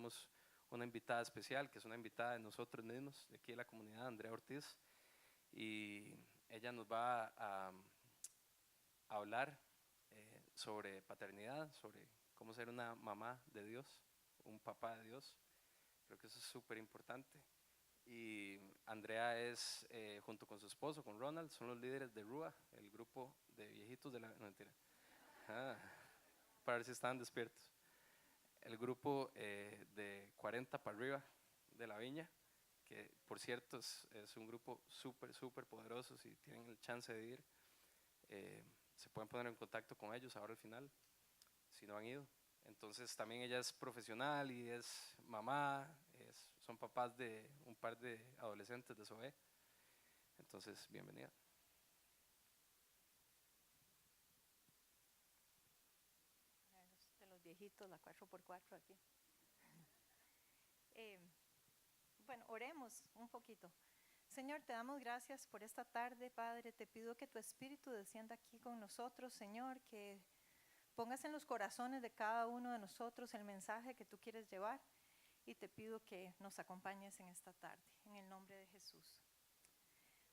tenemos una invitada especial, que es una invitada de nosotros mismos, de aquí de la comunidad, Andrea Ortiz, y ella nos va a hablar sobre paternidad, sobre cómo ser una mamá de Dios, un papá de Dios. Creo que eso es súper importante. Y Andrea es, junto con su esposo, con Ronald, son los líderes de RUA, el grupo de viejitos de la... No, mentira. Ah, para ver si estaban despiertos. El grupo de 40 para arriba de la Viña, que por cierto es un grupo súper poderoso. Si tienen el chance de ir, se pueden poner en contacto con ellos ahora al final, si no han ido. Entonces también ella es profesional y es mamá, son papás de un par de adolescentes de SOE. Entonces, bienvenida. De los viejitos, la 4x4 aquí. Bueno, oremos un poquito. Señor, te damos gracias por esta tarde, Padre. Te pido que tu Espíritu descienda aquí con nosotros, Señor, que pongas en los corazones de cada uno de nosotros el mensaje que tú quieres llevar, y te pido que nos acompañes en esta tarde, en el nombre de Jesús.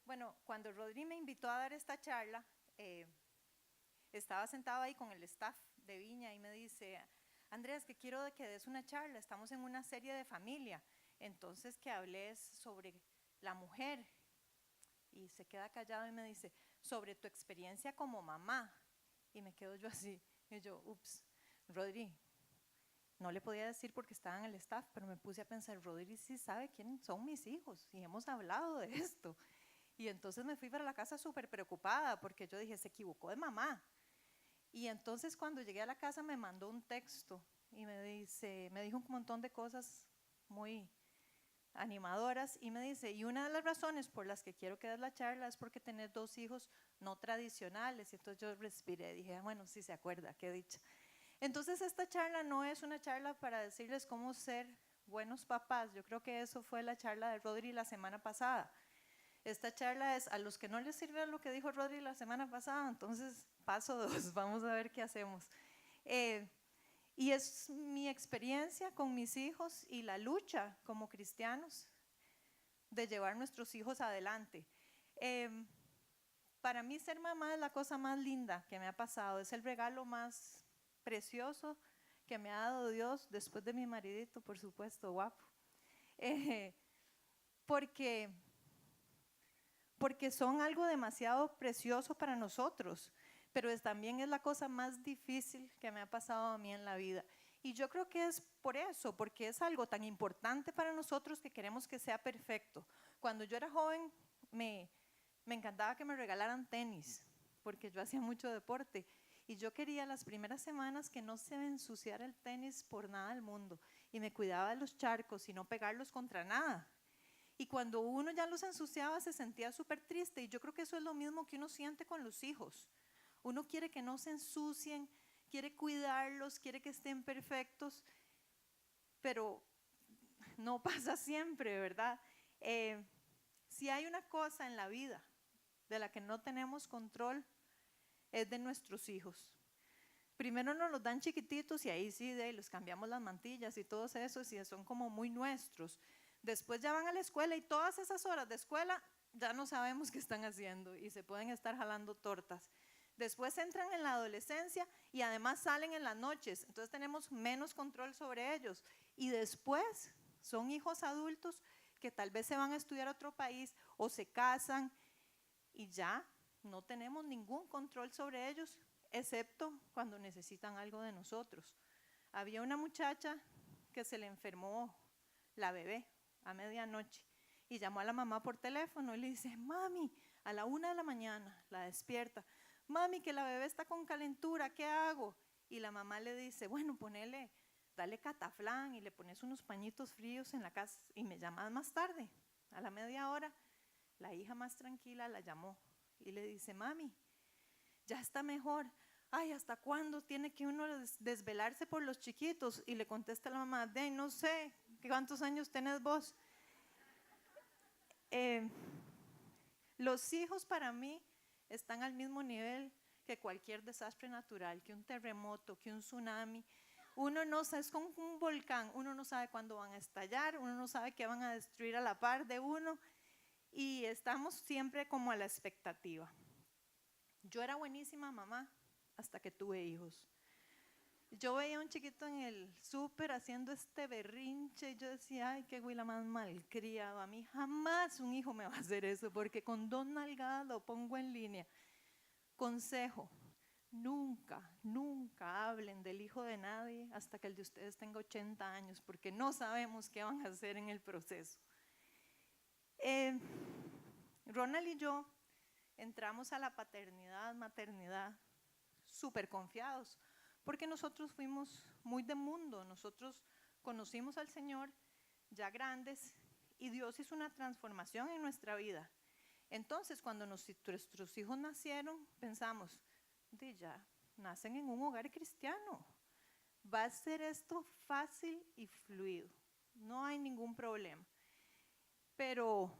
Bueno, cuando Rodri me invitó a dar esta charla, estaba sentado ahí con el staff de Viña y me dice: Andrés, que quiero que des una charla, estamos en una serie de familia, entonces que hables sobre la mujer. Y se queda callado y me dice: sobre tu experiencia como mamá. Y me quedo yo así, y yo, ups, Rodri, no le podía decir porque estaba en el staff, pero me puse a pensar, Rodri sí sabe quiénes son mis hijos y hemos hablado de esto. Y entonces me fui para la casa súper preocupada porque yo dije, se equivocó de mamá. Y entonces cuando llegué a la casa me mandó un texto y me dijo un montón de cosas muy animadoras y me dice: y una de las razones por las que quiero que des la charla es porque tenés 2 hijos no tradicionales. Y entonces yo respiré, dije, bueno, sí se acuerda, qué dicha. Entonces esta charla no es una charla para decirles cómo ser buenos papás. Yo creo que eso fue la charla de Rodri la semana pasada. Esta charla es a los que no les sirve lo que dijo Rodri la semana pasada, entonces paso 2, vamos a ver qué hacemos. Y es mi experiencia con mis hijos y la lucha como cristianos de llevar nuestros hijos adelante. Para mí ser mamá es la cosa más linda que me ha pasado, es el regalo más precioso que me ha dado Dios después de mi maridito, por supuesto, guapo. Porque son algo demasiado precioso para nosotros, pero también es la cosa más difícil que me ha pasado a mí en la vida. Y yo creo que es por eso, porque es algo tan importante para nosotros que queremos que sea perfecto. Cuando yo era joven me encantaba que me regalaran tenis, porque yo hacía mucho deporte y yo quería las primeras semanas que no se me ensuciara el tenis por nada del mundo, y me cuidaba de los charcos y no pegarlos contra nada. Y cuando uno ya los ensuciaba se sentía súper triste, y yo creo que eso es lo mismo que uno siente con los hijos. Uno quiere que no se ensucien, quiere cuidarlos, quiere que estén perfectos, pero no pasa siempre, ¿verdad? Si hay una cosa en la vida de la que no tenemos control, es de nuestros hijos. Primero nos los dan chiquititos y ahí sí los cambiamos las mantillas y todos esos, y son como muy nuestros. Después ya van a la escuela y todas esas horas de escuela ya no sabemos qué están haciendo y se pueden estar jalando tortas. Después entran en la adolescencia y además salen en las noches, entonces tenemos menos control sobre ellos. Y después son hijos adultos que tal vez se van a estudiar a otro país o se casan y ya no tenemos ningún control sobre ellos, excepto cuando necesitan algo de nosotros. Había una muchacha que se le enfermó la bebé a medianoche y llamó a la mamá por teléfono y le dice: mami, a la 1 de la mañana la despierta: mami, que la bebé está con calentura, ¿qué hago? Y la mamá le dice: bueno, dale cataflán y le pones unos pañitos fríos en la casa y me llamas más tarde. A la media hora la hija más tranquila la llamó y le dice: mami, ya está mejor. Ay, ¿hasta cuándo tiene que uno desvelarse por los chiquitos? Y le contesta la mamá: no sé, ¿cuántos años tenés vos? Los hijos para mí están al mismo nivel que cualquier desastre natural, que un terremoto, que un tsunami. Uno no sabe, es como un volcán, uno no sabe cuándo van a estallar, uno no sabe qué van a destruir a la par de uno y estamos siempre como a la expectativa. Yo era buenísima mamá hasta que tuve hijos. Yo veía a un chiquito en el súper haciendo este berrinche y yo decía, ay, qué güila más malcriado, a mí jamás un hijo me va a hacer eso porque con 2 nalgadas lo pongo en línea. Consejo, nunca, nunca hablen del hijo de nadie hasta que el de ustedes tenga 80 años porque no sabemos qué van a hacer en el proceso. Ronald y yo entramos a la paternidad, maternidad, súper confiados, porque nosotros fuimos muy de mundo, nosotros conocimos al Señor ya grandes y Dios hizo una transformación en nuestra vida. Entonces, cuando nuestros hijos nacieron, pensamos, ya nacen en un hogar cristiano, va a ser esto fácil y fluido, no hay ningún problema. Pero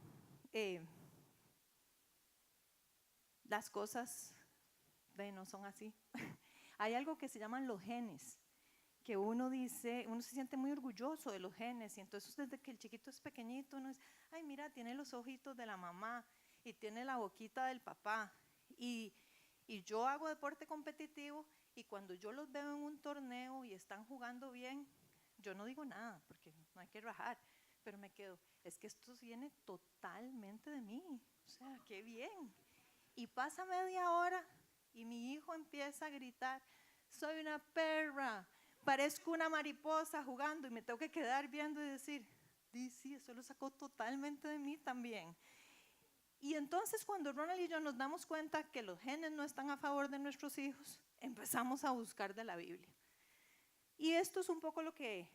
las cosas no son así. Hay algo que se llaman los genes, que uno dice, uno se siente muy orgulloso de los genes, y entonces desde que el chiquito es pequeñito, uno dice, ay, mira, tiene los ojitos de la mamá, y tiene la boquita del papá, y yo hago deporte competitivo, y cuando yo los veo en un torneo y están jugando bien, yo no digo nada, porque no hay que rajar, pero me quedo, es que esto viene totalmente de mí, o sea, qué bien. Y pasa media hora y mi hijo empieza a gritar, soy una perra, parezco una mariposa jugando, y me tengo que quedar viendo y decir, sí, eso lo sacó totalmente de mí también. Y entonces cuando Ronald y yo nos damos cuenta que los genes no están a favor de nuestros hijos, empezamos a buscar de la Biblia. Y esto es un poco lo que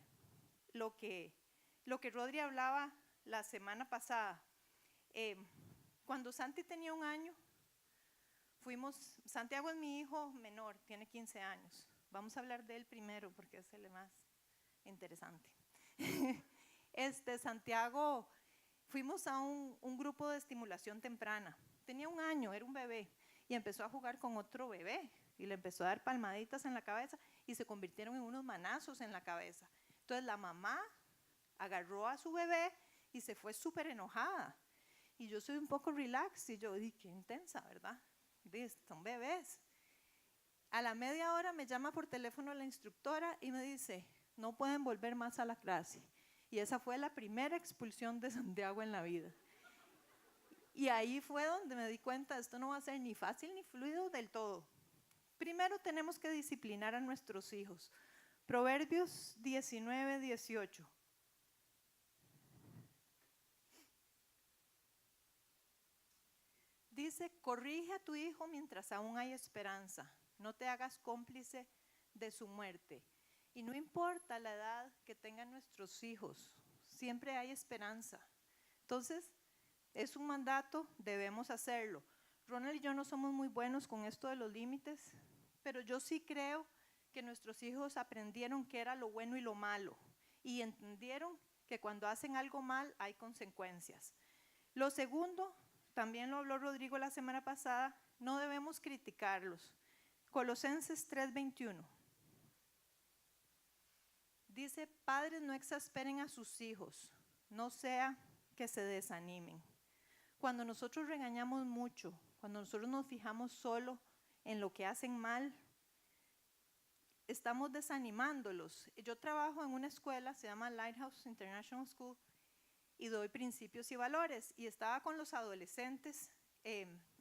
Rodri hablaba la semana pasada. Cuando Santi tenía 1 año, Santiago es mi hijo menor, tiene 15 años. Vamos a hablar de él primero porque es el más interesante. Santiago, fuimos a un grupo de estimulación temprana. Tenía 1 año, era un bebé, y empezó a jugar con otro bebé y le empezó a dar palmaditas en la cabeza y se convirtieron en unos manazos en la cabeza. Entonces la mamá agarró a su bebé y se fue súper enojada. Y yo soy un poco relax y yo dije, qué intensa, ¿verdad? Son bebés. A la media hora me llama por teléfono la instructora y me dice, no pueden volver más a la clase. Y esa fue la primera expulsión de Santiago en la vida. Y ahí fue donde me di cuenta, esto no va a ser ni fácil ni fluido del todo. Primero tenemos que disciplinar a nuestros hijos. Proverbios 19:18. Dice, corrige a tu hijo mientras aún hay esperanza. No te hagas cómplice de su muerte. Y no importa la edad que tengan nuestros hijos, siempre hay esperanza. Entonces, es un mandato, debemos hacerlo. Ronald y yo no somos muy buenos con esto de los límites, pero yo sí creo que nuestros hijos aprendieron qué era lo bueno y lo malo y entendieron que cuando hacen algo mal hay consecuencias. Lo segundo, también lo habló Rodrigo la semana pasada, no debemos criticarlos. Colosenses 3:21. Dice, padres, no exasperen a sus hijos, no sea que se desanimen. Cuando nosotros regañamos mucho, cuando nosotros nos fijamos solo en lo que hacen mal, estamos desanimándolos. Yo trabajo en una escuela, se llama Lighthouse International School, y doy principios y valores. Y estaba con los adolescentes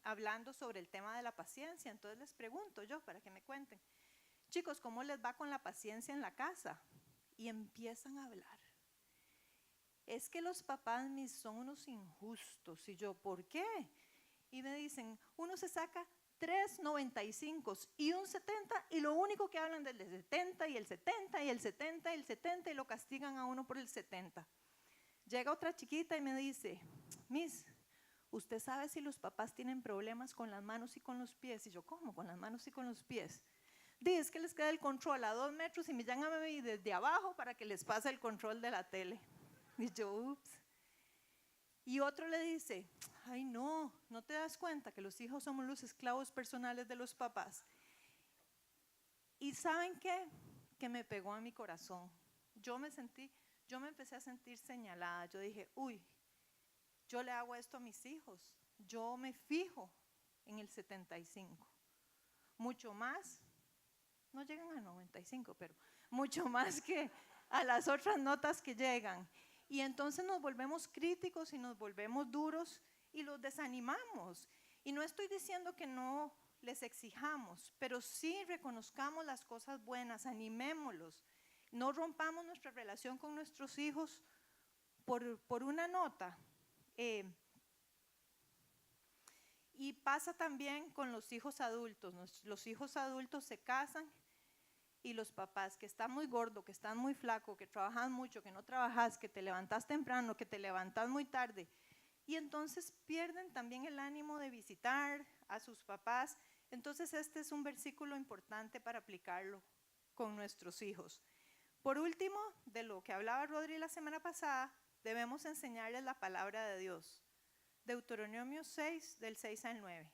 hablando sobre el tema de la paciencia. Entonces les pregunto yo, para que me cuenten, chicos, ¿cómo les va con la paciencia en la casa? Y empiezan a hablar. Es que los papás mis son unos injustos. Y yo, ¿por qué? Y me dicen, uno se saca 3.95 y un 70 y lo único que hablan del 70 y el 70 y el 70 y el 70 y lo castigan a uno por el 70. Llega otra chiquita y me dice, Miss, ¿usted sabe si los papás tienen problemas con las manos y con los pies? Y yo, ¿cómo? ¿Con las manos y con los pies? Dice, es que les queda el control a 2 metros y me llaman a mí desde abajo para que les pase el control de la tele. Y yo, ups. Y otro le dice, ay no, ¿no te das cuenta que los hijos somos los esclavos personales de los papás? Y ¿saben qué? que me pegó a mi corazón. Yo me empecé a sentir señalada. Yo dije, uy, yo le hago esto a mis hijos. Yo me fijo en el 75. Mucho más, no llegan a 95, pero mucho más que a las otras notas que llegan. Y entonces nos volvemos críticos y nos volvemos duros y los desanimamos. Y no estoy diciendo que no les exijamos, pero sí reconozcamos las cosas buenas, animémoslos. No rompamos nuestra relación con nuestros hijos por una nota. Y pasa también con los hijos adultos. Los hijos adultos se casan y los papás que están muy gordos, que están muy flacos, que trabajan mucho, que no trabajas, que te levantas temprano, que te levantas muy tarde. Y entonces pierden también el ánimo de visitar a sus papás. Entonces este es un versículo importante para aplicarlo con nuestros hijos. Por último, de lo que hablaba Rodri la semana pasada, debemos enseñarles la palabra de Dios. Deuteronomio 6, del 6 al 9.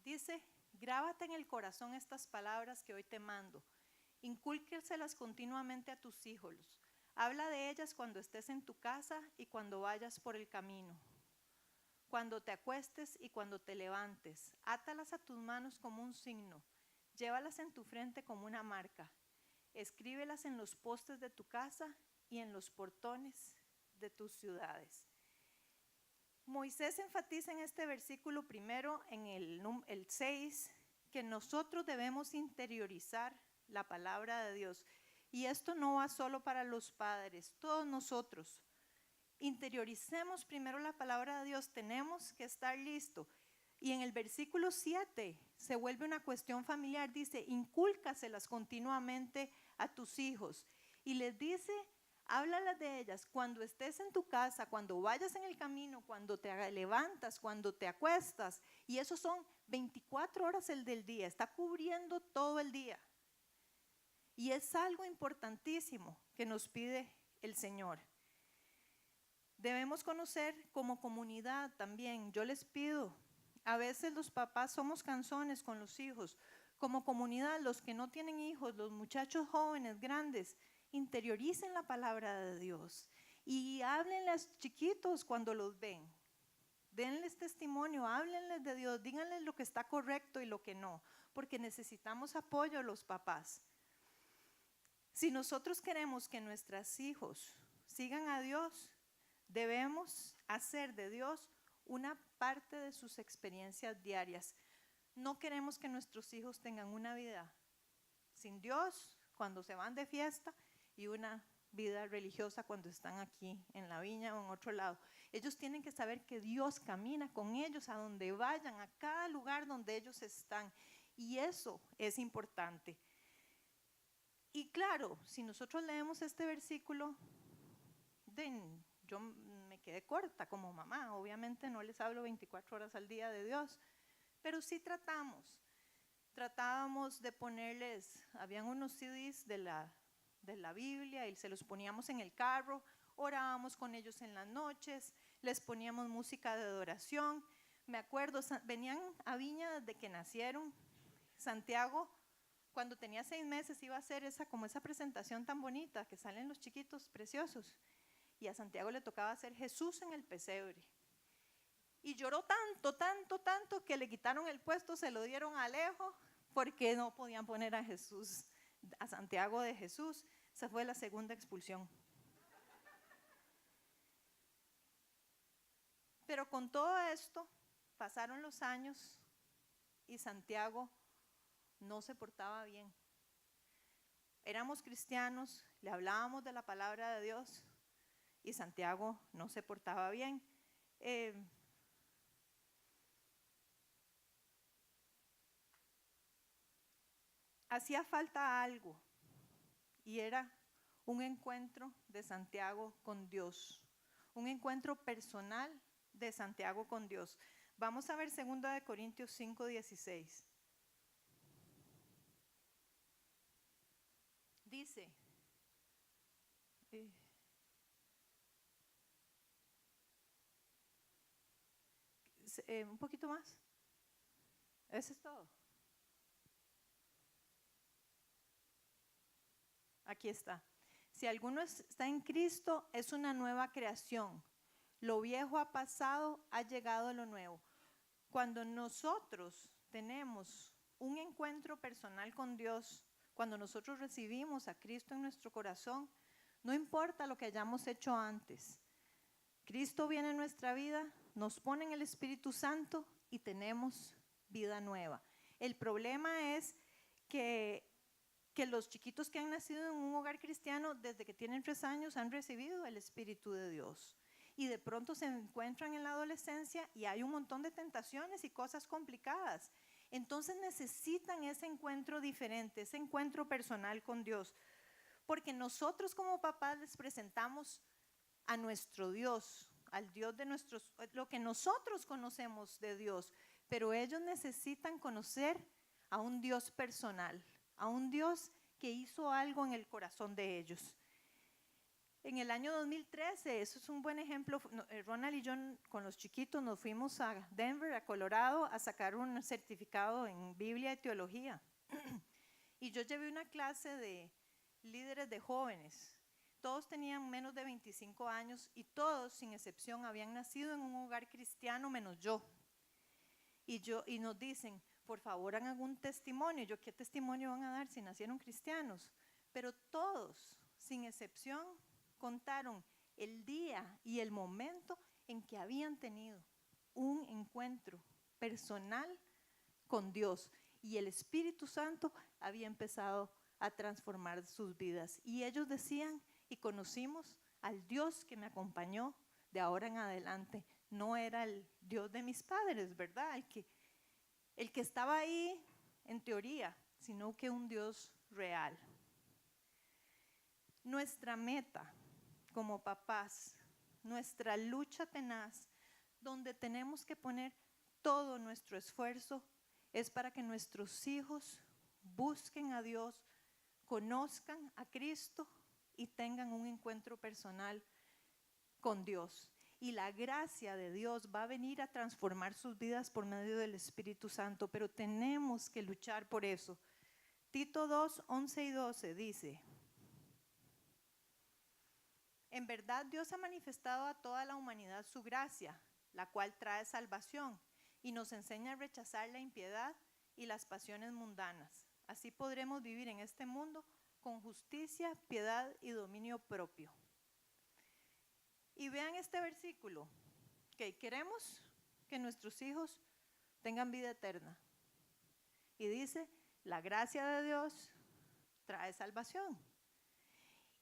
Dice, grábate en el corazón estas palabras que hoy te mando. Incúlqueselas continuamente a tus hijos. Habla de ellas cuando estés en tu casa y cuando vayas por el camino. Cuando te acuestes y cuando te levantes. Átalas a tus manos como un signo. Llévalas en tu frente como una marca. Escríbelas en los postes de tu casa y en los portones de tus ciudades. Moisés enfatiza en este versículo primero, en el 6, que nosotros debemos interiorizar la palabra de Dios. Y esto no va solo para los padres, todos nosotros. Interioricemos primero la palabra de Dios, tenemos que estar listos. Y en el versículo 7 se vuelve una cuestión familiar, dice, incúlcaselas continuamente a tus hijos. Y les dice, háblalas de ellas cuando estés en tu casa, cuando vayas en el camino, cuando te levantas, cuando te acuestas. Y eso son 24 horas el del día, está cubriendo todo el día. Y es algo importantísimo que nos pide el Señor. Debemos conocer como comunidad también. Yo les pido, a veces los papás somos cansones con los hijos. Como comunidad, los que no tienen hijos, los muchachos jóvenes, grandes, interioricen la palabra de Dios y háblenles chiquitos cuando los ven. Denles testimonio, háblenles de Dios, díganles lo que está correcto y lo que no, porque necesitamos apoyo a los papás. Si nosotros queremos que nuestros hijos sigan a Dios, debemos hacer de Dios una parte de sus experiencias diarias. No queremos que nuestros hijos tengan una vida sin Dios cuando se van de fiesta y una vida religiosa cuando están aquí en la viña o en otro lado. Ellos tienen que saber que Dios camina con ellos a donde vayan, a cada lugar donde ellos están. Y eso es importante. Y claro, si nosotros leemos este versículo, yo me quedé corta como mamá. Obviamente no les hablo 24 horas al día de Dios, pero sí tratábamos de ponerles, habían unos CDs de la Biblia y se los poníamos en el carro, orábamos con ellos en las noches, les poníamos música de adoración. Me acuerdo, venían a Viña desde que nacieron. Santiago, cuando tenía 6 meses, iba a hacer esa presentación tan bonita que salen los chiquitos preciosos. Y a Santiago le tocaba hacer Jesús en el pesebre. Y lloró tanto que le quitaron el puesto, se lo dieron a Alejo, porque no podían poner a Jesús, a Santiago de Jesús. Esa fue la segunda expulsión. Pero con todo esto, pasaron los años y Santiago no se portaba bien. Éramos cristianos, le hablábamos de la palabra de Dios y Santiago no se portaba bien. Hacía falta algo y era un encuentro de Santiago con Dios, un encuentro personal de Santiago con Dios. Vamos a ver 2 Corintios 5:16. Dice, un poquito más. Eso es todo. aquí está. Si alguno está en Cristo, es una nueva creación. Lo viejo ha pasado, ha llegado lo nuevo. Cuando nosotros tenemos un encuentro personal con Dios, cuando nosotros recibimos a Cristo en nuestro corazón, no importa lo que hayamos hecho antes. Cristo viene en nuestra vida, nos pone en el Espíritu Santo y tenemos vida nueva. El problema es que los chiquitos que han nacido en un hogar cristiano desde que tienen 3 años han recibido el Espíritu de Dios. Y de pronto se encuentran en la adolescencia y hay un montón de tentaciones y cosas complicadas. Entonces necesitan ese encuentro diferente, ese encuentro personal con Dios. Porque nosotros como papás les presentamos a nuestro Dios, al Dios de lo que nosotros conocemos de Dios. Pero ellos necesitan conocer a un Dios personal, a un Dios que hizo algo en el corazón de ellos. En el año 2013, eso es un buen ejemplo, Ronald y yo con los chiquitos nos fuimos a Denver, a Colorado, a sacar un certificado en Biblia y Teología. Y yo llevé una clase de líderes de jóvenes. Todos tenían menos de 25 años y todos, sin excepción, habían nacido en un hogar cristiano menos yo. Y nos dicen, por favor, hagan un testimonio. Yo, ¿qué testimonio van a dar si nacieron cristianos? Pero todos, sin excepción, contaron el día y el momento en que habían tenido un encuentro personal con Dios y el Espíritu Santo había empezado a transformar sus vidas. Y ellos decían, y conocimos al Dios que me acompañó de ahora en adelante. No era el Dios de mis padres, ¿verdad? El que estaba ahí en teoría, sino que un Dios real. Nuestra meta como papás, nuestra lucha tenaz, donde tenemos que poner todo nuestro esfuerzo, es para que nuestros hijos busquen a Dios, conozcan a Cristo y tengan un encuentro personal con Dios. Y la gracia de Dios va a venir a transformar sus vidas por medio del Espíritu Santo, pero tenemos que luchar por eso. Tito 2, 11 y 12 dice: en verdad Dios ha manifestado a toda la humanidad su gracia, la cual trae salvación y nos enseña a rechazar la impiedad y las pasiones mundanas. Así podremos vivir en este mundo con justicia, piedad y dominio propio. Y vean este versículo, que queremos que nuestros hijos tengan vida eterna. Y dice, la gracia de Dios trae salvación.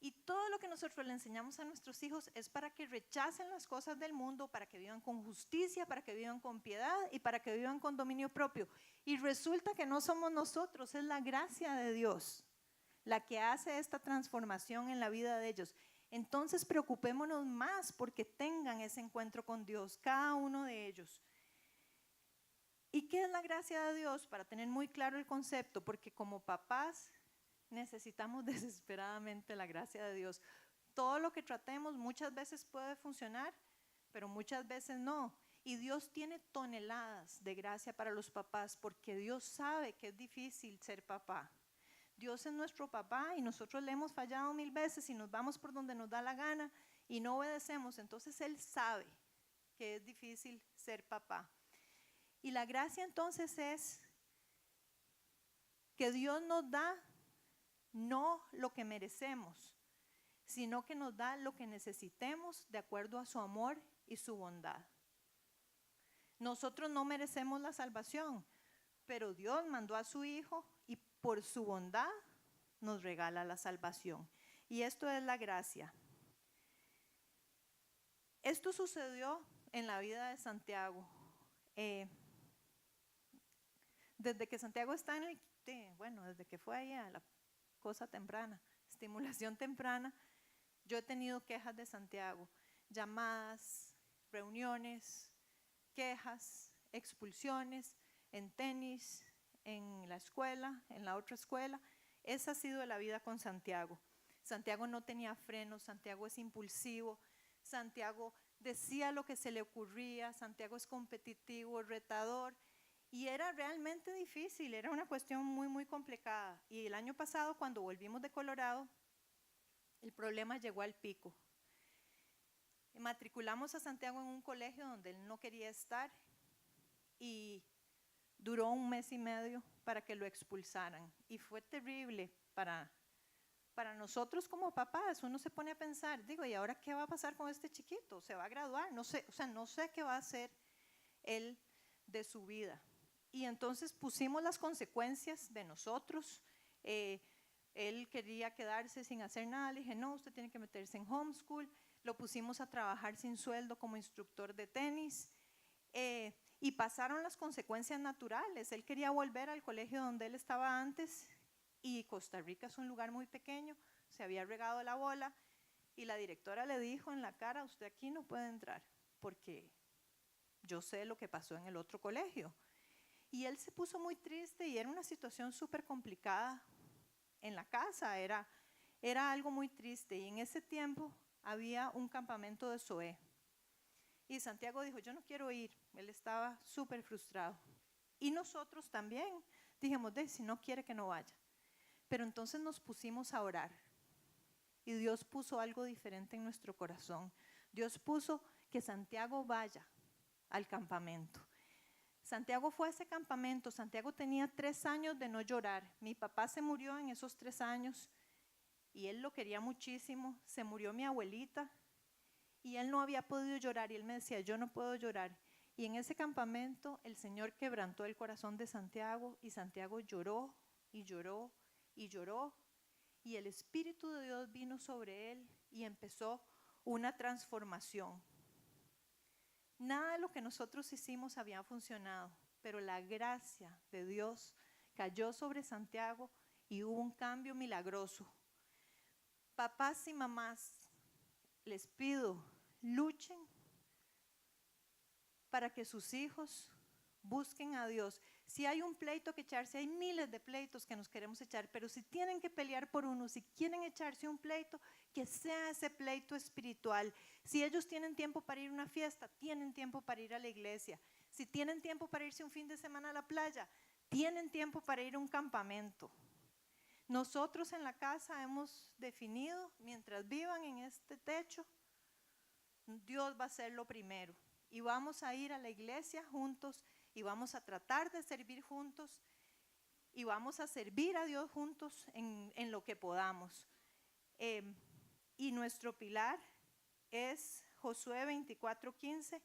Y todo lo que nosotros le enseñamos a nuestros hijos es para que rechacen las cosas del mundo, para que vivan con justicia, para que vivan con piedad y para que vivan con dominio propio. Y resulta que no somos nosotros, es la gracia de Dios la que hace esta transformación en la vida de ellos. Entonces preocupémonos más porque tengan ese encuentro con Dios, cada uno de ellos. ¿Y qué es la gracia de Dios? Para tener muy claro el concepto, porque como papás necesitamos desesperadamente la gracia de Dios. Todo lo que tratemos muchas veces puede funcionar, pero muchas veces no. Y Dios tiene toneladas de gracia para los papás, porque Dios sabe que es difícil ser papá. Dios es nuestro papá y nosotros le hemos fallado 1000 veces y nos vamos por donde nos da la gana y no obedecemos. Entonces Él sabe que es difícil ser papá. Y la gracia entonces es que Dios nos da no lo que merecemos, sino que nos da lo que necesitemos de acuerdo a su amor y su bondad. Nosotros no merecemos la salvación, pero Dios mandó a su Hijo y por su bondad nos regala la salvación. Y esto es la gracia. Esto sucedió en la vida de Santiago. Desde que Santiago está desde que fue ahí a la cosa temprana, estimulación temprana, yo he tenido quejas de Santiago, llamadas, reuniones, quejas, expulsiones en tenis, en la escuela, en la otra escuela. Esa ha sido la vida con Santiago. Santiago no tenía frenos, Santiago es impulsivo, Santiago decía lo que se le ocurría, Santiago es competitivo, retador. Y era realmente difícil, era una cuestión muy, muy complicada. Y el año pasado, cuando volvimos de Colorado, problema llegó al pico. Matriculamos a Santiago en un colegio donde él no quería estar y duró 1 mes y medio para que lo expulsaran. Y fue terrible para nosotros como papás. Uno se pone a pensar, digo, ¿y ahora qué va a pasar con este chiquito? ¿Se va a graduar? No sé, no sé qué va a hacer él de su vida. Y entonces pusimos las consecuencias de nosotros. Él quería quedarse sin hacer nada. Le dije, no, usted tiene que meterse en homeschool. Lo pusimos a trabajar sin sueldo como instructor de tenis. Y pasaron las consecuencias naturales. Él quería volver al colegio donde él estaba antes, y Costa Rica es un lugar muy pequeño, se había regado la bola, y la directora le dijo en la cara, usted aquí no puede entrar, porque yo sé lo que pasó en el otro colegio. Y él se puso muy triste, y era una situación súper complicada en la casa, era algo muy triste. Y en ese tiempo había un campamento de SOE. Y Santiago dijo, yo no quiero ir. Él estaba súper frustrado. Y nosotros también dijimos, si no quiere, que no vaya. Pero entonces nos pusimos a orar. Y Dios puso algo diferente en nuestro corazón. Dios puso que Santiago vaya al campamento. Santiago fue a ese campamento. Santiago tenía 3 años de no llorar. Mi papá se murió en esos 3 años y él lo quería muchísimo. Se murió mi abuelita y él no había podido llorar, y él me decía, yo no puedo llorar. Y en ese campamento el Señor quebrantó el corazón de Santiago, y Santiago lloró y lloró y lloró, y el Espíritu de Dios vino sobre él y empezó una transformación. Nada de lo que nosotros hicimos había funcionado, pero la gracia de Dios cayó sobre Santiago y hubo un cambio milagroso. Papás y mamás, les pido, luchen para que sus hijos busquen a Dios. Si hay un pleito que echarse, hay miles de pleitos que nos queremos echar, pero si tienen que pelear por uno, si quieren echarse un pleito, que sea ese pleito espiritual. Si ellos tienen tiempo para ir a una fiesta, tienen tiempo para ir a la iglesia. Si tienen tiempo para irse un fin de semana a la playa, tienen tiempo para ir a un campamento. Nosotros en la casa hemos definido, mientras vivan en este techo, Dios va a ser lo primero. Y vamos a ir a la iglesia juntos, y vamos a tratar de servir juntos, y vamos a servir a Dios juntos en lo que podamos. Y nuestro pilar es Josué 24:15.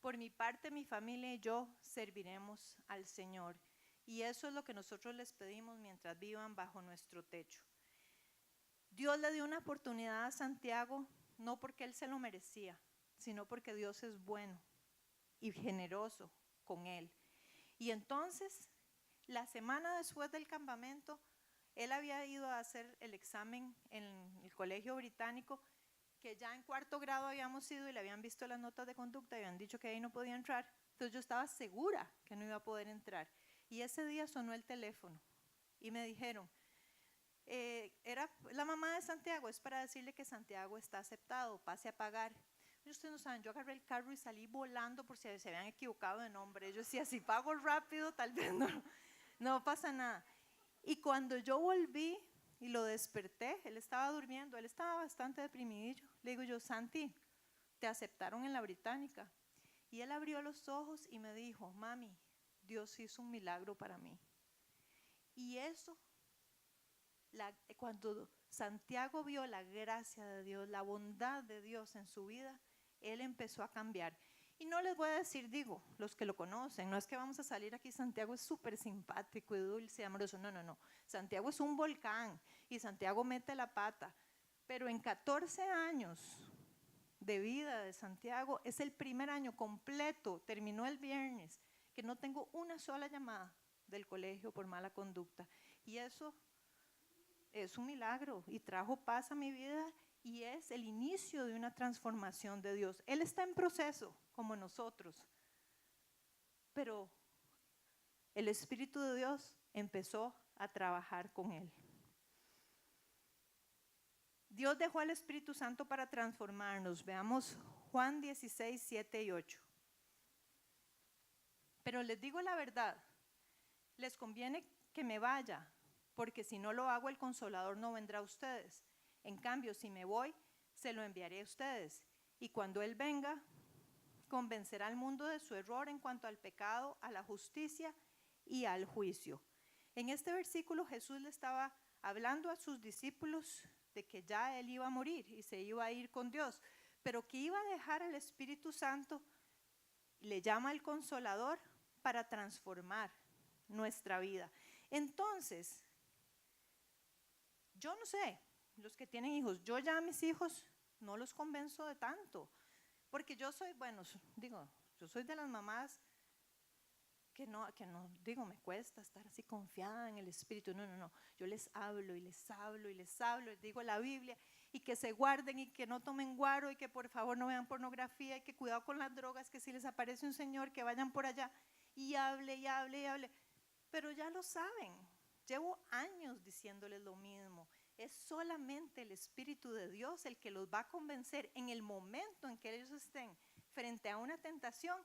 Por mi parte, mi familia y yo serviremos al Señor. Y eso es lo que nosotros les pedimos mientras vivan bajo nuestro techo. Dios le dio una oportunidad a Santiago, no porque él se lo merecía, sino porque Dios es bueno y generoso con él. Y entonces, la semana después del campamento, él había ido a hacer el examen en el colegio británico, que ya en 4º grado habíamos ido y le habían visto las notas de conducta y habían dicho que ahí no podía entrar. Entonces yo estaba segura que no iba a poder entrar. Y ese día sonó el teléfono y me dijeron, era la mamá de Santiago, es para decirle que Santiago está aceptado, pase a pagar. Y ustedes no saben, yo agarré el carro y salí volando por si se habían equivocado de nombre. Yo decía, si pago rápido, tal vez no pasa nada. Y cuando yo volví y lo desperté, él estaba durmiendo, él estaba bastante deprimidillo. Le digo yo, Santi, te aceptaron en la británica. Y él abrió los ojos y me dijo, mami, Dios hizo un milagro para mí. Y eso, cuando Santiago vio la gracia de Dios, la bondad de Dios en su vida, él empezó a cambiar. Y no les voy a decir, digo, los que lo conocen, no es que vamos a salir aquí, Santiago es súper simpático y dulce y amoroso, no. Santiago es un volcán y Santiago mete la pata. Pero en 14 años de vida de Santiago, es el primer año completo, terminó el viernes, que no tengo una sola llamada del colegio por mala conducta. Y eso es un milagro y trajo paz a mi vida y es el inicio de una transformación de Dios. Él está en proceso, como nosotros, pero el Espíritu de Dios empezó a trabajar con él. Dios dejó al Espíritu Santo para transformarnos. Veamos Juan 16, 7 y 8. Pero les digo la verdad, les conviene que me vaya, porque si no lo hago, el Consolador no vendrá a ustedes. En cambio, si me voy, se lo enviaré a ustedes. Y cuando Él venga, convencerá al mundo de su error en cuanto al pecado, a la justicia y al juicio. En este versículo Jesús le estaba hablando a sus discípulos de que ya Él iba a morir y se iba a ir con Dios, pero que iba a dejar al Espíritu Santo, le llama al Consolador, para transformar nuestra vida. Entonces, yo no sé, los que tienen hijos, yo ya a mis hijos no los convenzo de tanto, porque yo soy, bueno, yo soy de las mamás que no, digo, me cuesta estar así confiada en el Espíritu. No. Yo les hablo y les hablo y les hablo, les digo la Biblia y que se guarden y que no tomen guaro y que por favor no vean pornografía y que cuidado con las drogas, que si les aparece un señor que vayan por allá y hable y hable y hable. Pero ya lo saben, llevo años diciéndoles lo mismo. Es solamente el Espíritu de Dios el que los va a convencer en el momento en que ellos estén frente a una tentación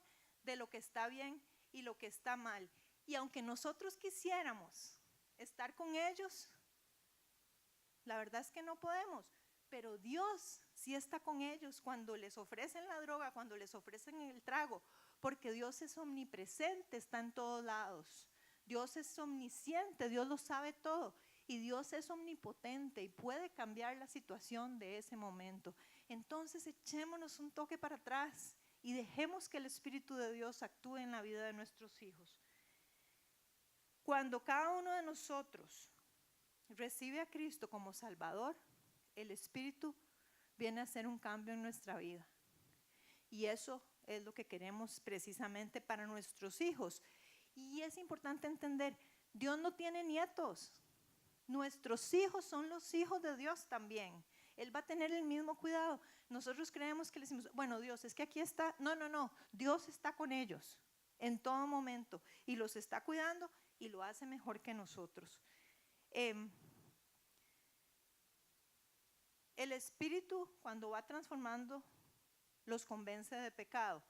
de lo que está bien y lo que está mal. Y aunque nosotros quisiéramos estar con ellos, la verdad es que no podemos. Pero Dios sí está con ellos cuando les ofrecen la droga, cuando les ofrecen el trago, porque Dios es omnipresente, está en todos lados. Dios es omnisciente, Dios lo sabe todo. Y Dios es omnipotente y puede cambiar la situación de ese momento. Entonces echémonos un toque para atrás y dejemos que el Espíritu de Dios actúe en la vida de nuestros hijos. Cuando cada uno de nosotros recibe a Cristo como Salvador, el Espíritu viene a hacer un cambio en nuestra vida. Y eso es lo que queremos precisamente para nuestros hijos. Y es importante entender, Dios no tiene nietos. Nuestros hijos son los hijos de Dios también. Él va a tener el mismo cuidado. Nosotros creemos que le decimos, bueno, Dios, es que aquí está. No. Dios está con ellos en todo momento y los está cuidando y lo hace mejor que nosotros. El Espíritu, cuando va transformando, los convence de pecado.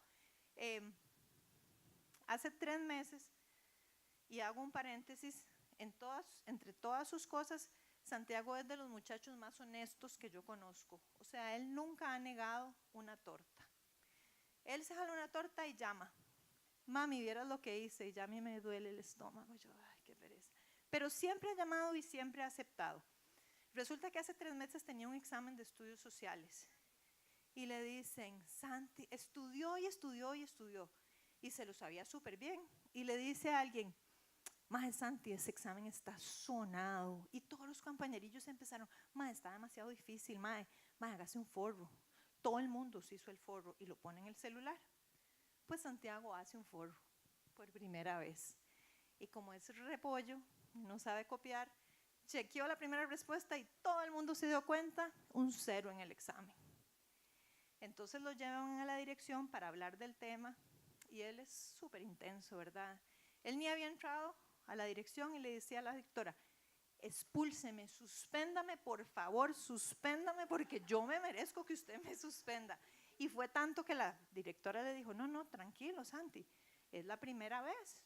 Hace 3 meses, y hago un paréntesis, entre todas sus cosas, Santiago es de los muchachos más honestos que yo conozco. O sea, él nunca ha negado una torta. Él se jala una torta y llama, mami, vieras lo que hice, y ya a mí me duele el estómago. Yo, ay, qué pereza. Pero siempre ha llamado y siempre ha aceptado. Resulta que hace 3 meses tenía un examen de estudios sociales y le dicen, Santi, estudió y se lo sabía súper bien. Y le dice a alguien, Maje Santi, ese examen está sonado. Y todos los compañerillos empezaron, Maje, está demasiado difícil, Maje, hágase un forro. Todo el mundo se hizo el forro y lo pone en el celular. Pues Santiago hace un forro por primera vez. Y como es repollo, no sabe copiar, chequeó la primera respuesta y todo el mundo se dio cuenta, un 0 en el examen. Entonces lo llevan a la dirección para hablar del tema y él es súper intenso, ¿verdad? Él ni había entrado a la dirección y le decía a la directora, expúlseme, suspéndame, por favor, suspéndame porque yo me merezco que usted me suspenda. Y fue tanto que la directora le dijo, no, tranquilo, Santi, es la primera vez.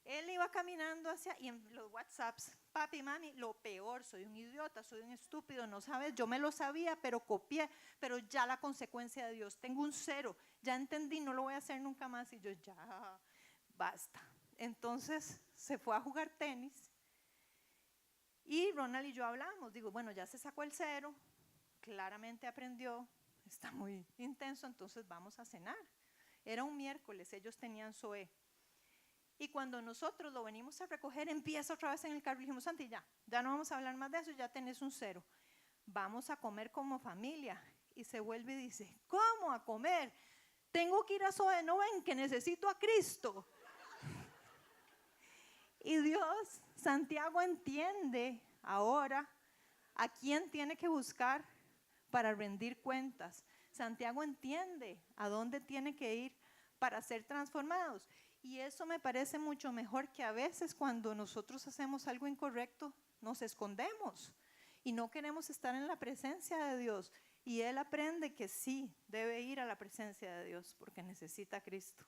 Él iba caminando y en los WhatsApps, papi, mami, lo peor, soy un idiota, soy un estúpido, no sabes, yo me lo sabía, pero copié, pero ya la consecuencia de Dios, tengo un 0, ya entendí, no lo voy a hacer nunca más, y yo ya, basta. Entonces se fue a jugar tenis y Ronald y yo hablamos, digo, bueno, ya se sacó el 0, claramente aprendió, está muy intenso, entonces vamos a cenar. Era un miércoles, ellos tenían SOE. Y cuando nosotros lo venimos a recoger, empieza otra vez en el carro. Le dijimos, Santi, ya no vamos a hablar más de eso, ya tenés un 0. Vamos a comer como familia. Y se vuelve y dice, ¿cómo a comer? Tengo que ir a SOE, ¿no ven que necesito a Cristo? Y Dios, Santiago entiende ahora a quién tiene que buscar para rendir cuentas. Santiago entiende a dónde tiene que ir para ser transformados. Y eso me parece mucho mejor que a veces cuando nosotros hacemos algo incorrecto, nos escondemos y no queremos estar en la presencia de Dios. Y él aprende que sí, debe ir a la presencia de Dios porque necesita a Cristo.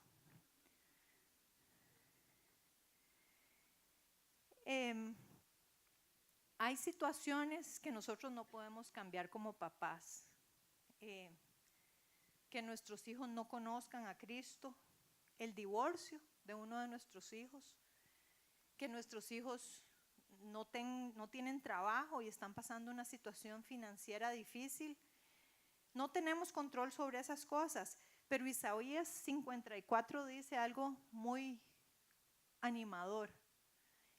Hay situaciones que nosotros no podemos cambiar como papás. Que nuestros hijos no conozcan a Cristo, el divorcio de uno de nuestros hijos, que nuestros hijos no tienen trabajo y están pasando una situación financiera difícil. No tenemos control sobre esas cosas, pero Isaías 54 dice algo muy animador.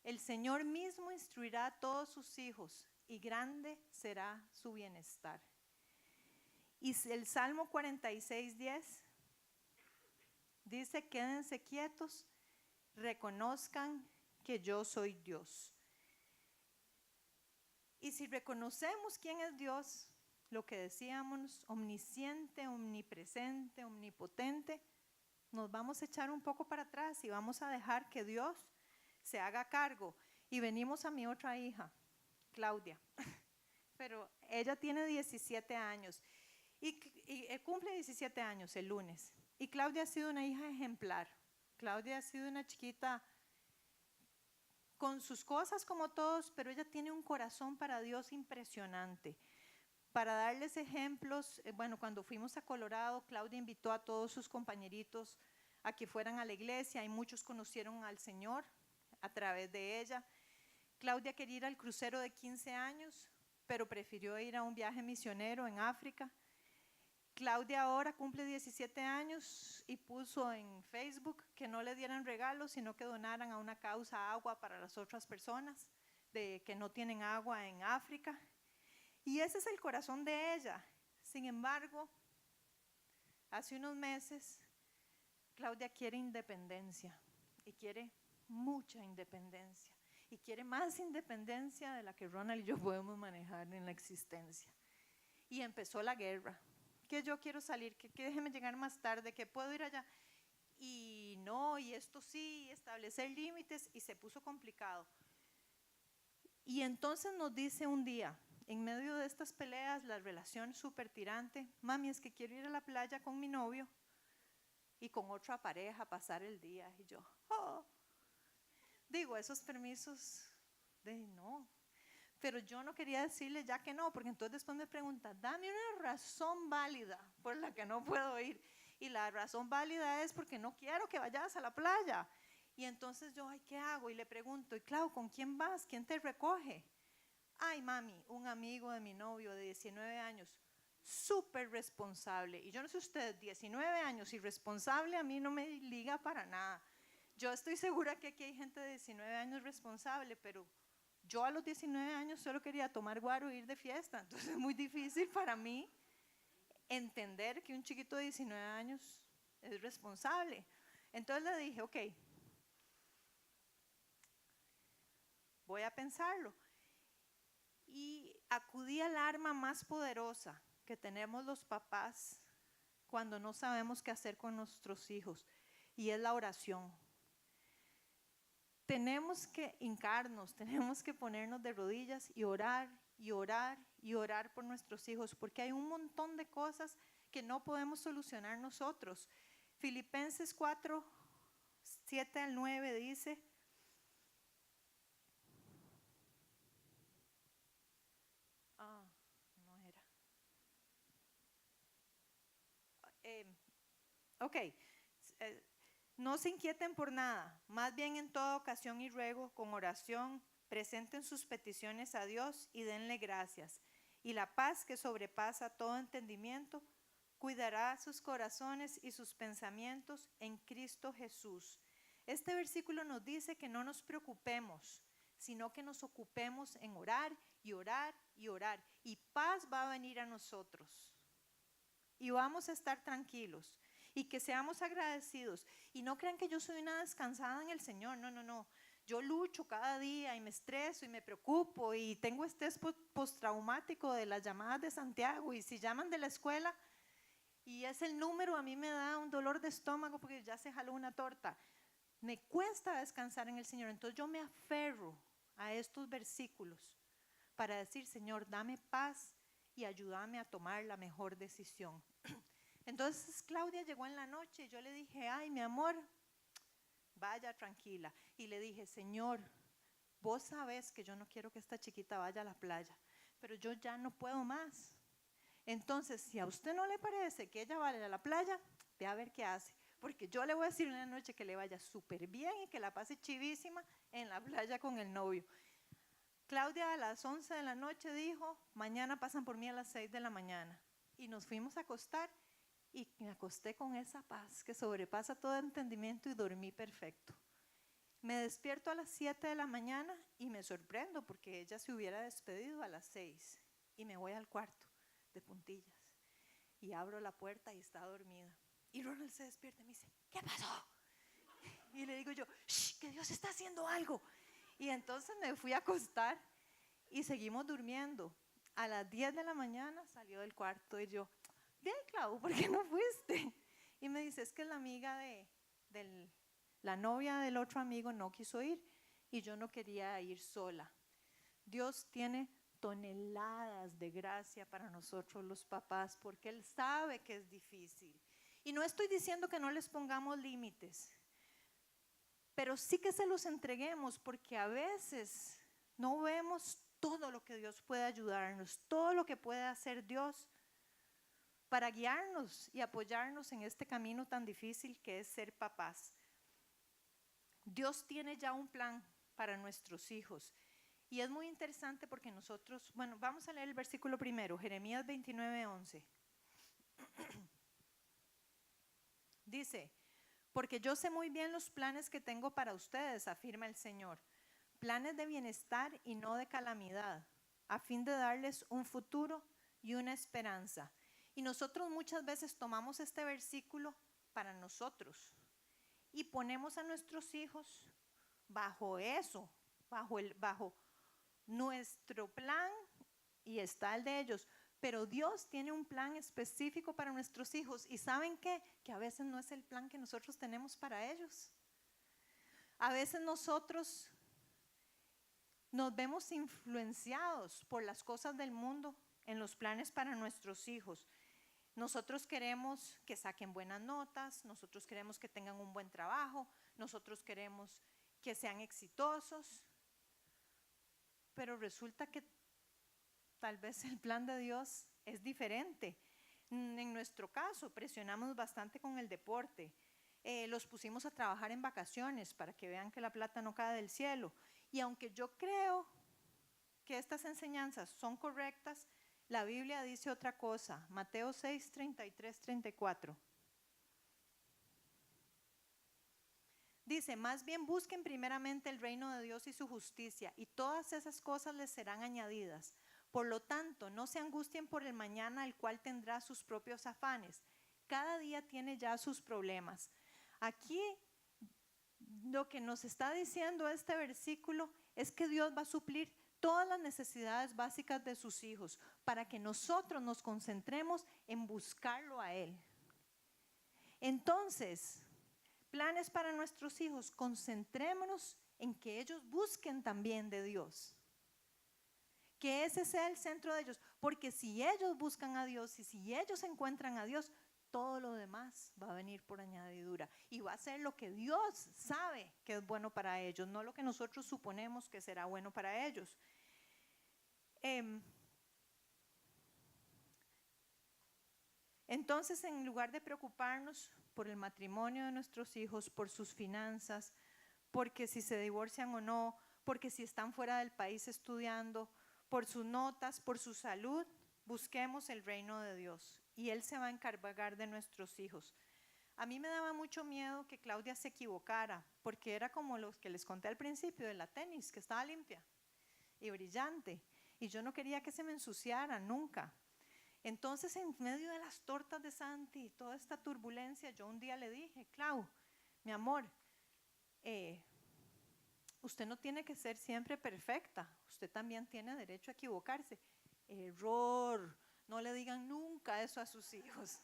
El Señor mismo instruirá a todos sus hijos y grande será su bienestar. Y el Salmo 46:10 dice: quédense quietos, reconozcan que yo soy Dios. Y si reconocemos quién es Dios, lo que decíamos, omnisciente, omnipresente, omnipotente, nos vamos a echar un poco para atrás y vamos a dejar que Dios se haga cargo. Y venimos a mi otra hija, Claudia, pero ella tiene 17 años y cumple 17 años el lunes. Y Claudia ha sido una hija ejemplar. Claudia ha sido una chiquita con sus cosas como todos, pero ella tiene un corazón para Dios impresionante. Para darles ejemplos, bueno, cuando fuimos a Colorado, Claudia invitó a todos sus compañeritos a que fueran a la iglesia y muchos conocieron al Señor a través de ella. Claudia quería ir al crucero de 15 años, pero prefirió ir a un viaje misionero en África. Claudia ahora cumple 17 años y puso en Facebook que no le dieran regalos, sino que donaran a una causa agua para las otras personas que no tienen agua en África. Y ese es el corazón de ella. Sin embargo, hace unos meses, Claudia quiere independencia y quiere mucha independencia y quiere más independencia de la que Ronald y yo podemos manejar en la existencia. Y empezó la guerra. Que yo quiero salir, que déjeme llegar más tarde, que puedo ir allá. Y no, y esto sí, establecer límites, y se puso complicado. Y entonces nos dice un día, en medio de estas peleas, la relación súper tirante: mami, es que quiero ir a la playa con mi novio y con otra pareja pasar el día. Y yo, digo, esos permisos, no. Pero yo no quería decirle ya que no, porque entonces después me pregunta: dame una razón válida por la que no puedo ir. Y la razón válida es porque no quiero que vayas a la playa. Y entonces yo, ¿qué hago? Y le pregunto: y Clau, ¿con quién vas? ¿Quién te recoge? Ay, mami, un amigo de mi novio de 19 años, súper responsable. Y yo no sé usted, 19 años irresponsable a mí no me liga para nada. Yo estoy segura que aquí hay gente de 19 años responsable, pero yo a los 19 años solo quería tomar guaro e ir de fiesta. Entonces es muy difícil para mí entender que un chiquito de 19 años es responsable. Entonces le dije: ok, voy a pensarlo. Y acudí al arma más poderosa que tenemos los papás cuando no sabemos qué hacer con nuestros hijos, y es la oración. Tenemos que hincarnos, tenemos que ponernos de rodillas y orar, y orar, y orar por nuestros hijos, porque hay un montón de cosas que no podemos solucionar nosotros. Filipenses 4, 7 al 9 dice: no se inquieten por nada, más bien en toda ocasión y ruego, con oración, presenten sus peticiones a Dios y denle gracias. Y la paz que sobrepasa todo entendimiento cuidará sus corazones y sus pensamientos en Cristo Jesús. Este versículo nos dice que no nos preocupemos, sino que nos ocupemos en orar y orar y orar. Y paz va a venir a nosotros. Y vamos a estar tranquilos. Y que seamos agradecidos. Y no crean que yo soy una descansada en el Señor. No, no, no. Yo lucho cada día y me estreso y me preocupo y tengo estrés postraumático de las llamadas de Santiago. Y si llaman de la escuela y es el número, a mí me da un dolor de estómago porque ya se jaló una torta. Me cuesta descansar en el Señor. Entonces yo me aferro a estos versículos para decir: Señor, dame paz y ayúdame a tomar la mejor decisión. Entonces Claudia llegó en la noche y yo le dije: ay, mi amor, vaya tranquila. Y le dije: Señor, vos sabés que yo no quiero que esta chiquita vaya a la playa, pero yo ya no puedo más. Entonces, si a usted no le parece que ella vaya a la playa, ve a ver qué hace. Porque yo le voy a decir una noche que le vaya súper bien y que la pase chivísima en la playa con el novio. Claudia a las 11 de la noche dijo, mañana pasan por mí a las 6 de la mañana. Y nos fuimos a acostar y me acosté con esa paz que sobrepasa todo entendimiento y dormí perfecto. Me despierto a las 7 de la mañana y me sorprendo porque ella se hubiera despedido a las 6 y me voy al cuarto de puntillas y abro la puerta y está dormida. Y Ronald se despierta y me dice, ¿qué pasó? Y le digo yo, ¡shh! Que Dios está haciendo algo. Y entonces me fui a acostar y seguimos durmiendo. A las 10 de la mañana salió del cuarto y yo, bien, Clau, ¿por qué no fuiste? Y me dice, es que la amiga la novia del otro amigo no quiso ir y yo no quería ir sola. Dios tiene toneladas de gracia para nosotros los papás porque Él sabe que es difícil. Y no estoy diciendo que no les pongamos límites, pero sí que se los entreguemos porque a veces no vemos todo lo que Dios puede ayudarnos, todo lo que puede hacer Dios para guiarnos y apoyarnos en este camino tan difícil que es ser papás. Dios tiene ya un plan para nuestros hijos. Y es muy interesante porque nosotros, bueno, vamos a leer el versículo primero, Jeremías 29:11. Dice, porque yo sé muy bien los planes que tengo para ustedes, afirma el Señor, planes de bienestar y no de calamidad, a fin de darles un futuro y una esperanza. Y nosotros muchas veces tomamos este versículo para nosotros y ponemos a nuestros hijos bajo eso, bajo nuestro plan y está el de ellos. Pero Dios tiene un plan específico para nuestros hijos. ¿Y saben qué? Que a veces no es el plan que nosotros tenemos para ellos. A veces nosotros nos vemos influenciados por las cosas del mundo en los planes para nuestros hijos. Nosotros queremos que saquen buenas notas, nosotros queremos que tengan un buen trabajo, nosotros queremos que sean exitosos, pero resulta que tal vez el plan de Dios es diferente. En nuestro caso, presionamos bastante con el deporte. Los pusimos a trabajar en vacaciones para que vean que la plata no cae del cielo. Y aunque yo creo que estas enseñanzas son correctas, la Biblia dice otra cosa. Mateo 6, 33, 34. Dice, más bien busquen primeramente el reino de Dios y su justicia, y todas esas cosas les serán añadidas. Por lo tanto, no se angustien por el mañana, el cual tendrá sus propios afanes. Cada día tiene ya sus problemas. Aquí lo que nos está diciendo este versículo es que Dios va a suplir todas las necesidades básicas de sus hijos para que nosotros nos concentremos en buscarlo a Él. Entonces, planes para nuestros hijos, concentrémonos en que ellos busquen también de Dios. Que ese sea el centro de ellos, porque si ellos buscan a Dios y si ellos encuentran a Dios, todo lo demás va a venir por añadidura y va a ser lo que Dios sabe que es bueno para ellos, no lo que nosotros suponemos que será bueno para ellos. Entonces, en lugar de preocuparnos por el matrimonio de nuestros hijos, por sus finanzas, porque si se divorcian o no, porque si están fuera del país estudiando, por sus notas, por su salud, busquemos el reino de Dios y Él se va a encargar de nuestros hijos. A mí me daba mucho miedo que Claudia se equivocara, porque era como los que les conté al principio de la tenis, que estaba limpia y brillante, y yo no quería que se me ensuciara nunca. Entonces, en medio de las tortas de Santi y toda esta turbulencia, yo un día le dije, Clau, mi amor, usted no tiene que ser siempre perfecta, usted también tiene derecho a equivocarse. Error, no le digan nunca eso a sus hijos.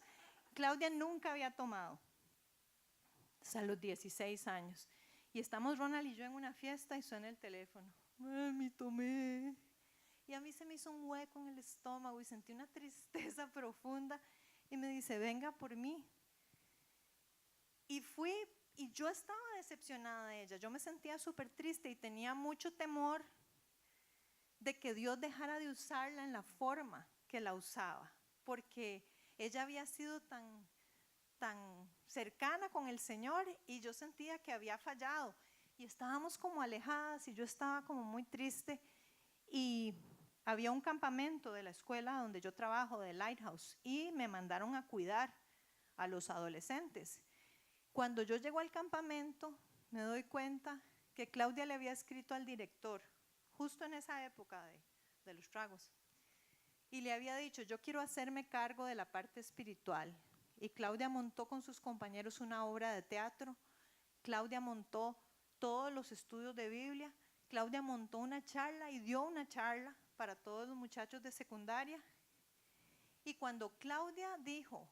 Claudia nunca había tomado, hasta los 16 años. Y estamos Ronald y yo en una fiesta y suena el teléfono. Mami, tomé. Y a mí se me hizo un hueco en el estómago y sentí una tristeza profunda y me dice, venga por mí. Y fui Y yo estaba decepcionada de ella, yo me sentía súper triste y tenía mucho temor de que Dios dejara de usarla en la forma que la usaba, porque ella había sido tan cercana con el Señor y yo sentía que había fallado y estábamos como alejadas y yo estaba como muy triste. Y había un campamento de la escuela donde yo trabajo, de Lighthouse, y me mandaron a cuidar a los adolescentes. Cuando yo llego al campamento, me doy cuenta que Claudia le había escrito al director, justo en esa época de los tragos, y le había dicho, yo quiero hacerme cargo de la parte espiritual. Y Claudia montó con sus compañeros una obra de teatro, Claudia montó todos los estudios de Biblia, Claudia montó una charla y dio una charla para todos los muchachos de secundaria. Y cuando Claudia dijo,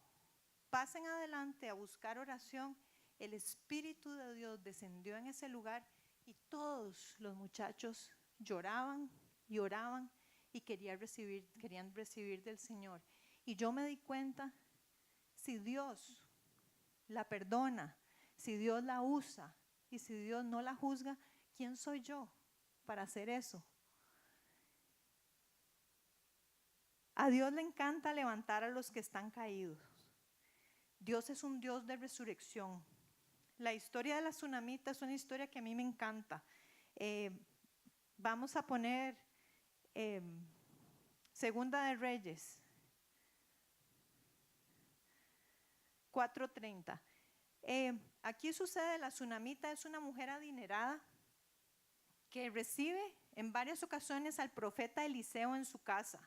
pasen adelante a buscar oración, el Espíritu de Dios descendió en ese lugar y todos los muchachos lloraban y oraban y querían recibir del Señor. Y yo me di cuenta, si Dios la perdona, si Dios la usa y si Dios no la juzga, ¿quién soy yo para hacer eso? A Dios le encanta levantar a los que están caídos. Dios es un Dios de resurrección. La historia de la tsunamita es una historia que a mí me encanta. Vamos a poner Segunda de Reyes 4:30. Aquí sucede, la tsunamita es una mujer adinerada que recibe en varias ocasiones al profeta Eliseo en su casa.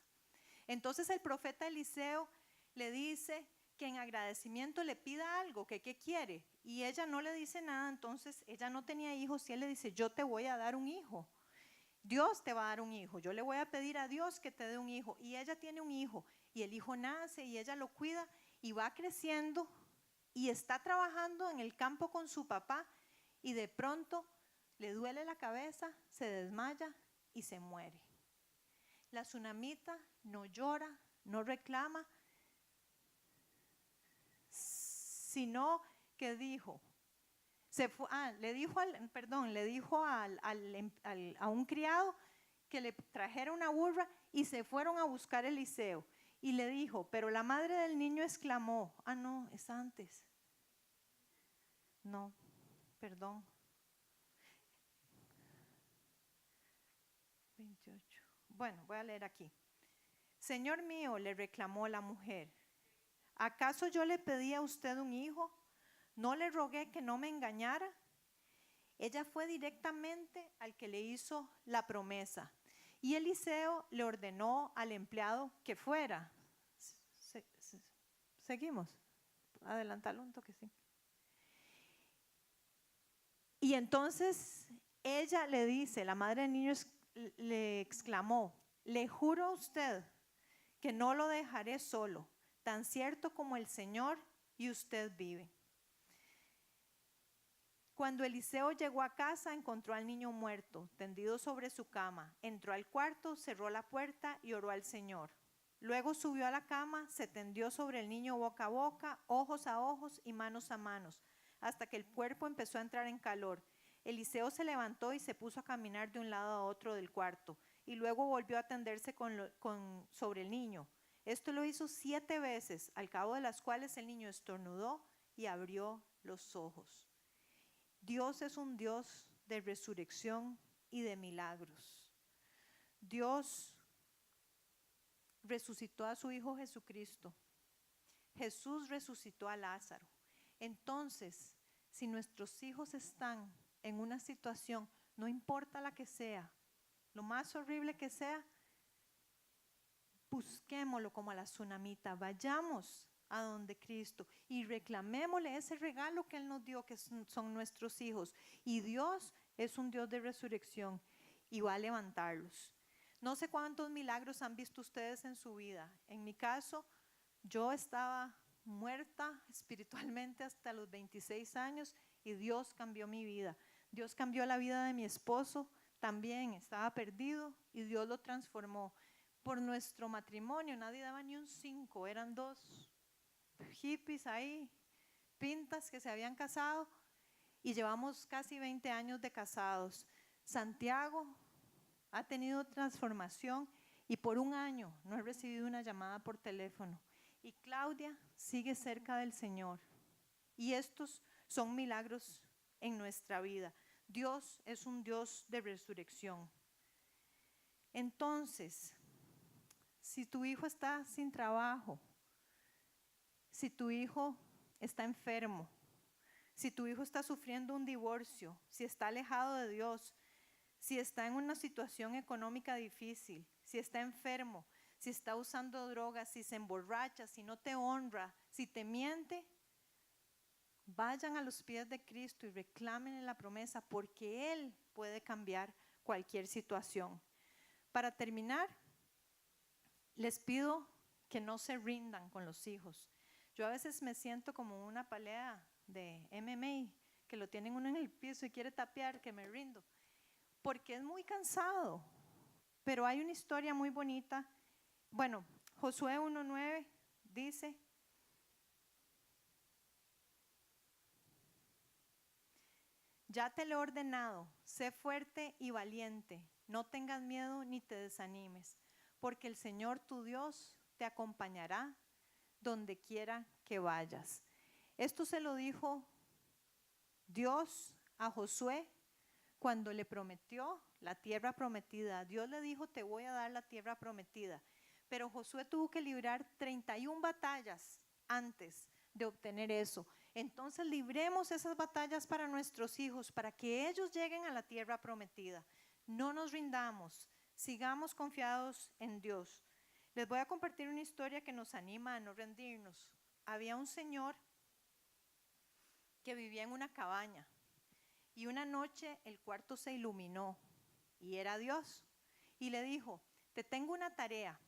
Entonces el profeta Eliseo le dice que en agradecimiento le pida algo, que qué quiere, y ella no le dice nada. Entonces ella no tenía hijos y él le dice, yo te voy a dar un hijo, Dios te va a dar un hijo, yo le voy a pedir a Dios que te dé un hijo. Y ella tiene un hijo y el hijo nace y ella lo cuida y va creciendo y está trabajando en el campo con su papá y de pronto le duele la cabeza, se desmaya y se muere. La tsunamita no llora, no reclama, sino que dijo, le dijo a un criado que le trajera una burra y se fueron a buscar a Eliseo. Y le dijo, pero la madre del niño exclamó, no, es antes. No, perdón. 28. Bueno, voy a leer aquí. Señor mío, le reclamó la mujer, ¿acaso yo le pedí a usted un hijo? ¿No le rogué que no me engañara? Ella fue directamente al que le hizo la promesa. Y Eliseo le ordenó al empleado que fuera. Seguimos. Adelántalo un toque, sí. Y entonces ella le dice, la madre del niño le exclamó, le juro a usted que no lo dejaré solo, tan cierto como el Señor y usted vive. Cuando Eliseo llegó a casa, encontró al niño muerto, tendido sobre su cama. Entró al cuarto, cerró la puerta y oró al Señor. Luego subió a la cama, se tendió sobre el niño boca a boca, ojos a ojos y manos a manos, hasta que el cuerpo empezó a entrar en calor. Eliseo se levantó y se puso a caminar de un lado a otro del cuarto, y luego volvió a tenderse sobre el niño. Esto lo hizo 7 veces, al cabo de las cuales el niño estornudó y abrió los ojos. Dios es un Dios de resurrección y de milagros. Dios resucitó a su Hijo Jesucristo. Jesús resucitó a Lázaro. Entonces, si nuestros hijos están en una situación, no importa la que sea, lo más horrible que sea, busquémoslo como a la tsunamita, vayamos a donde Cristo y reclamémosle ese regalo que Él nos dio, que son nuestros hijos. Y Dios es un Dios de resurrección y va a levantarlos. No sé cuántos milagros han visto ustedes en su vida. En mi caso, yo estaba muerta espiritualmente hasta los 26 años y Dios cambió mi vida. Dios cambió la vida de mi esposo, también estaba perdido y Dios lo transformó. Por nuestro matrimonio nadie daba ni un 5, eran 2 hippies ahí, pintas que se habían casado, y llevamos casi 20 años de casados. Santiago ha tenido transformación y por un año no he recibido una llamada por teléfono. Y Claudia sigue cerca del Señor. Y estos son milagros en nuestra vida. Dios es un Dios de resurrección. Entonces, si tu hijo está sin trabajo, si tu hijo está enfermo, si tu hijo está sufriendo un divorcio, si está alejado de Dios, si está en una situación económica difícil, si está enfermo, si está usando drogas, si se emborracha, si no te honra, si te miente, vayan a los pies de Cristo y reclamen la promesa, porque Él puede cambiar cualquier situación. Para terminar, les pido que no se rindan con los hijos. Yo a veces me siento como una pelea de MMA, que lo tienen uno en el piso y quiere tapear, que me rindo, porque es muy cansado. Pero hay una historia muy bonita. Bueno, Josué 1:9 dice: ya te lo he ordenado, sé fuerte y valiente, no tengas miedo ni te desanimes, porque el Señor tu Dios te acompañará donde quiera que vayas. Esto se lo dijo Dios a Josué cuando le prometió la tierra prometida. Dios le dijo: te voy a dar la tierra prometida. Pero Josué tuvo que librar 31 batallas antes de obtener eso. Entonces libremos esas batallas para nuestros hijos, para que ellos lleguen a la tierra prometida. No nos rindamos, sigamos confiados en Dios. Les voy a compartir una historia que nos anima a no rendirnos. Había un señor que vivía en una cabaña y una noche el cuarto se iluminó y era Dios. Y le dijo: te tengo una tarea,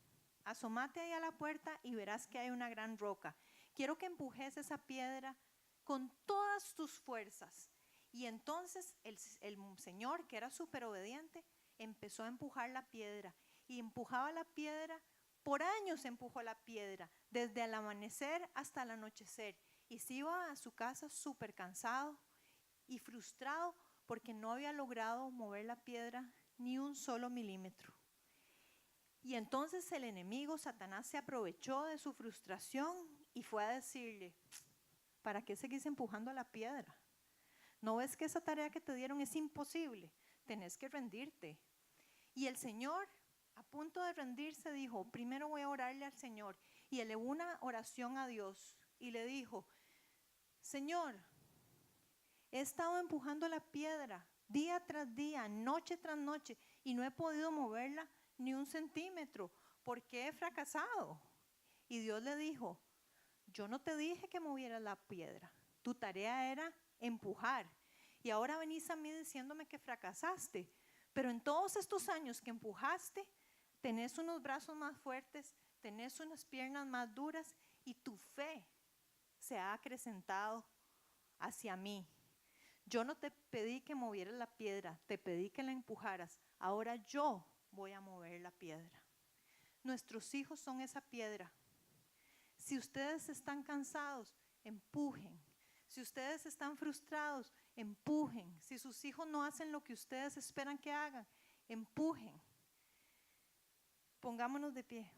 asómate ahí a la puerta y verás que hay una gran roca. Quiero que empujes esa piedra con todas tus fuerzas. Y entonces el señor, que era súper obediente, empezó a empujar la piedra y empujaba la piedra. Por años empujó la piedra, desde el amanecer hasta el anochecer, y se iba a su casa súper cansado y frustrado porque no había logrado mover la piedra ni un solo milímetro. Y entonces el enemigo, Satanás, se aprovechó de su frustración y fue a decirle: ¿para qué seguís empujando la piedra? ¿No ves que esa tarea que te dieron es imposible? Tenés que rendirte. Y el Señor, a punto de rendirse, dijo: primero voy a orarle al Señor. Y elevó una oración a Dios y le dijo: Señor, he estado empujando la piedra día tras día, noche tras noche, y no he podido moverla ni un centímetro, porque he fracasado. Y Dios le dijo: yo no te dije que movieras la piedra, tu tarea era empujar. Y ahora venís a mí diciéndome que fracasaste. Pero en todos estos años que empujaste, tenés unos brazos más fuertes, tenés unas piernas más duras y tu fe se ha acrecentado hacia mí. Yo no te pedí que movieras la piedra, te pedí que la empujaras. Ahora yo voy a mover la piedra. Nuestros hijos son esa piedra. Si ustedes están cansados, empujen. Si ustedes están frustrados, empujen. Si sus hijos no hacen lo que ustedes esperan que hagan, empujen. Pongámonos de pie.